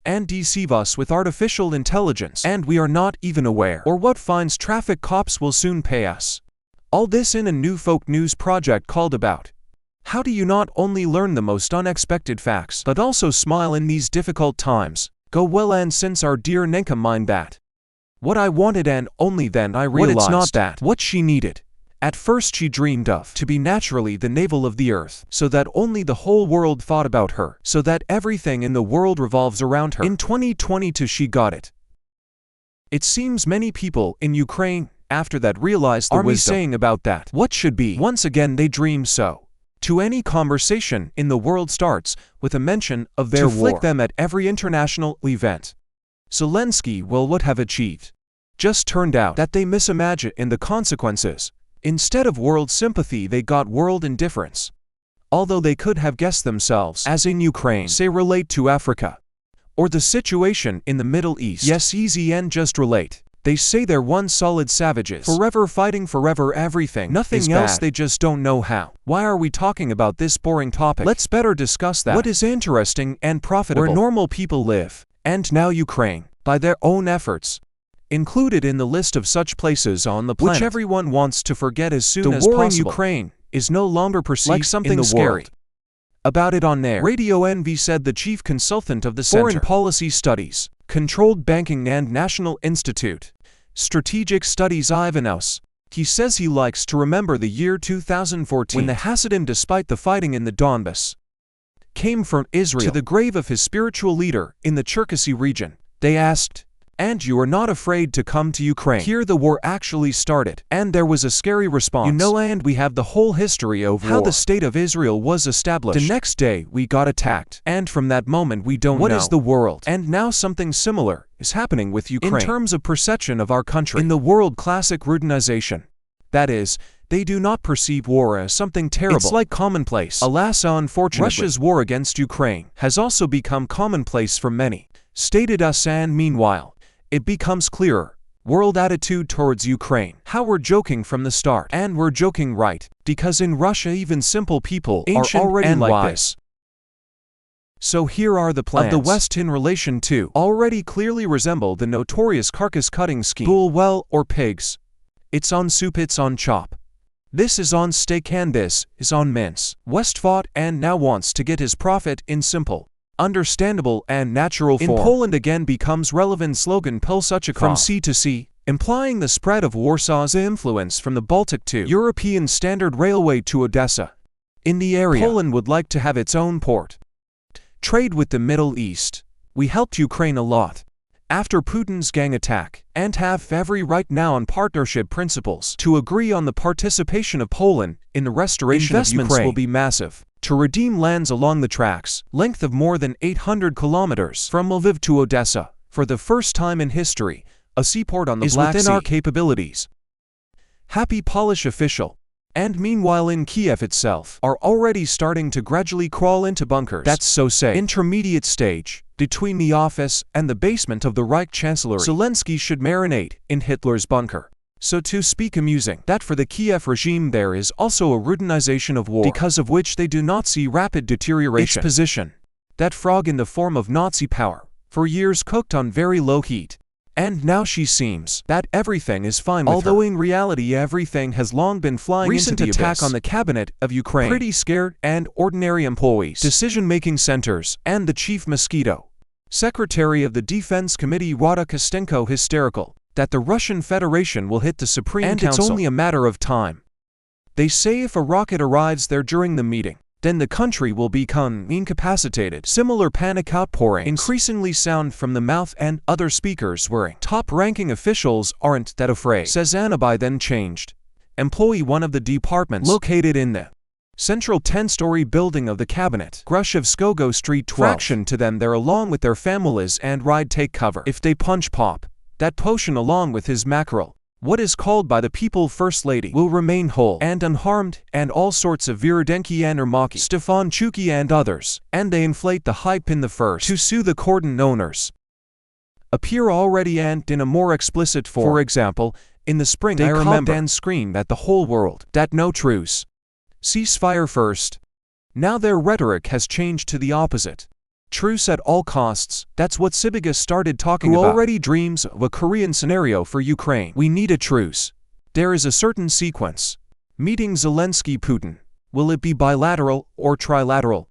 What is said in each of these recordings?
and deceive us with artificial intelligence, and we are not even aware, or what fines traffic cops will soon pay us. All this in a new folk news project called About. How do you not only learn the most unexpected facts, but also smile in these difficult times? Go well, and since our dear Nenka mind that. What I wanted, and only then I realized what it's not that what she needed. At first she dreamed of to be naturally the navel of the earth, so that only the whole world thought about her, so that everything in the world revolves around her. In 2022 she got it. It seems many people in Ukraine, after that, realized the wisdom saying about that what should be. Once again they dream so. To any conversation in the world starts with a mention of their war. To flick them at every international event. Zelensky will what have achieved. Just turned out that they misimagine in the consequences. Instead of world sympathy they got world indifference. Although they could have guessed themselves, as in Ukraine, say relate to Africa. Or the situation in the Middle East. Yes, easy and just relate. They say they're one solid savages, forever fighting forever everything, nothing else bad. They just don't know how. Why are we talking about this boring topic? Let's better discuss that. What is interesting and profitable, where normal people live, and now Ukraine, by their own efforts, included in the list of such places on the planet, which everyone wants to forget as soon as possible. The war in Ukraine is no longer perceived like something scary. About it on air, Radio NV said the chief consultant of the Foreign Policy Studies, Controlled Banking and National Institute, Strategic Studies Ivanos. He says he likes to remember the year 2014 when the Hasidim, despite the fighting in the Donbass, came from Israel to the grave of his spiritual leader in the Cherkasy region. They asked, "And you are not afraid to come to Ukraine?" Here the war actually started, and there was a scary response. You know, and we have the whole history of how the state of Israel was established. The next day we got attacked, and from that moment we don't know what is the world. And now something similar is happening with Ukraine in terms of perception of our country. In the world, classic routinization. That is, they do not perceive war as something terrible. It's like commonplace. Alas, unfortunately, Russia's war against Ukraine has also become commonplace for many. Stated us, and meanwhile, it becomes clearer. World attitude towards Ukraine. How we're joking from the start. And we're joking right, because in Russia even simple people are already like wise. This. So here are the plans of the West in relation to already clearly resemble the notorious carcass-cutting scheme. Bull well or pigs. It's on soup, it's on chop. This is on steak and this is on mince. West fought and now wants to get his profit in simple, understandable and natural form. In Poland again becomes relevant slogan Pilsudchikov from sea to sea, implying the spread of Warsaw's influence from the Baltic to European Standard Railway to Odessa. In the area, Poland would like to have its own port. Trade with the Middle East. We helped Ukraine a lot after Putin's gang attack, and have every right now on partnership principles to agree on the participation of Poland in the restoration of Ukraine. Investments will be massive to redeem lands along the tracks, length of more than 800 kilometers from Lviv to Odessa. For the first time in history, a seaport on the Black Sea is within our capabilities. Happy Polish official. And meanwhile in Kiev itself are already starting to gradually crawl into bunkers. That's so say intermediate stage between the office and the basement of the Reich Chancellery. Zelensky should marinate in Hitler's bunker. So to speak amusing, that for the Kiev regime there is also a routinization of war, because of which they do not see rapid deterioration. Its position, that frog in the form of Nazi power, for years cooked on very low heat. And now she seems that everything is fine with her. Although in reality everything has long been flying into the abyss. Recent attack on the cabinet of Ukraine, pretty scared and ordinary employees, decision-making centers, and the chief mosquito. Secretary of the Defense Committee Rada Kostenko hysterical that the Russian Federation will hit the Supreme Council. And it's only a matter of time. They say if a rocket arrives there during the meeting, then the country will become incapacitated. Similar panic outpourings increasingly sound from the mouth and other speakers worrying. Top-ranking officials aren't that afraid, says Anabai, then changed. Employee one of the departments located in the central 10-story building of the cabinet, Grushevskogo Street 12. Fraction to them there along with their families and ride take cover. If they punch pop, that potion along with his mackerel, what is called by the people First Lady, will remain whole and unharmed, and all sorts of Virudenki and Ermaki, Stefan Chuki and others, and they inflate the hype in the first to sue the cordon owners. Appear already and in a more explicit form. For example, in the spring they remember and screamed at the whole world that no truce, ceasefire first. Now their rhetoric has changed to the opposite. Truce at all costs, that's what Sybiga started talking about. Who already dreams of a Korean scenario for Ukraine. We need a truce. There is a certain sequence. Meeting Zelensky-Putin. Will it be bilateral or trilateral?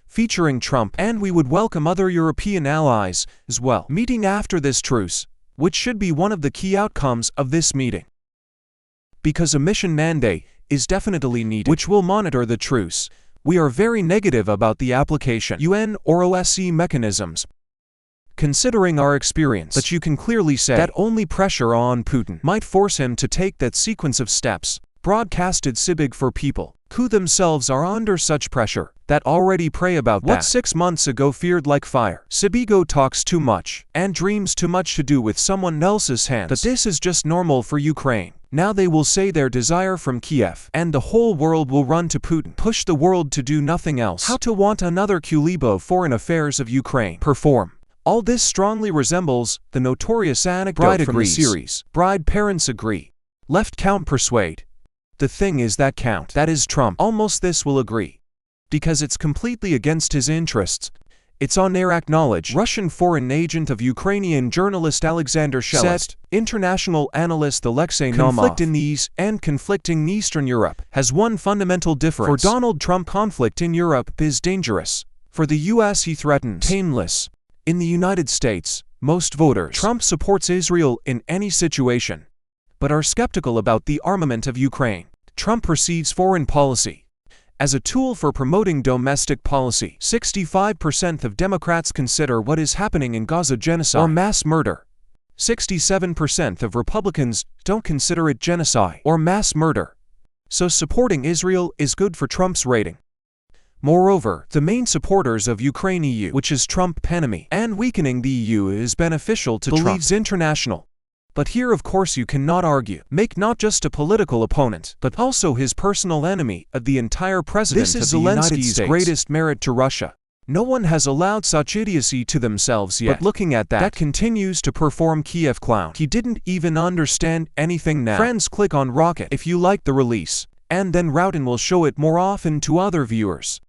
Featuring Trump, and we would welcome other European allies as well. Meeting after this truce, which should be one of the key outcomes of this meeting. Because a mission mandate is definitely needed, which will monitor the truce. We are very negative about the application UN or OSCE mechanisms. Considering our experience, but you can clearly say that only pressure on Putin might force him to take that sequence of steps, broadcasted Sibig for people who themselves are under such pressure that already pray about what 6 months ago feared like fire. Sybiga talks too much and dreams too much to do with someone else's hands. But this is just normal for Ukraine. Now they will say their desire from Kiev, and the whole world will run to Putin. Push the world to do nothing else. How to want another Kuleba foreign affairs of Ukraine perform. All this strongly resembles the notorious anecdote from the series. Bride parents agree. Left count persuade. The thing is that count, that is Trump, almost this will agree. Because it's completely against his interests. It's on-air acknowledged. Russian foreign agent of Ukrainian journalist Alexander Shelest, international analyst Alexei Naumov. Conflict in the East and conflicting Eastern Europe has one fundamental difference. For Donald Trump, conflict in Europe is dangerous. For the US, he threatens painless. In the United States, most voters, Trump supports Israel in any situation, but are skeptical about the armament of Ukraine. Trump perceives foreign policy as a tool for promoting domestic policy. 65% of Democrats consider what is happening in Gaza genocide or mass murder. 67% of Republicans don't consider it genocide or mass murder. So supporting Israel is good for Trump's rating. Moreover, the main supporters of Ukraine EU, which is Trump enemy, and weakening the EU is beneficial to Trump, believes international. But here of course you cannot argue. Make not just a political opponent, but also his personal enemy of the entire president of the United States. Greatest merit to Russia. No one has allowed such idiocy to themselves yet. But looking at that continues to perform Kiev clown. He didn't even understand anything now. Friends, click on Rocket if you like the release, and then Routen will show it more often to other viewers.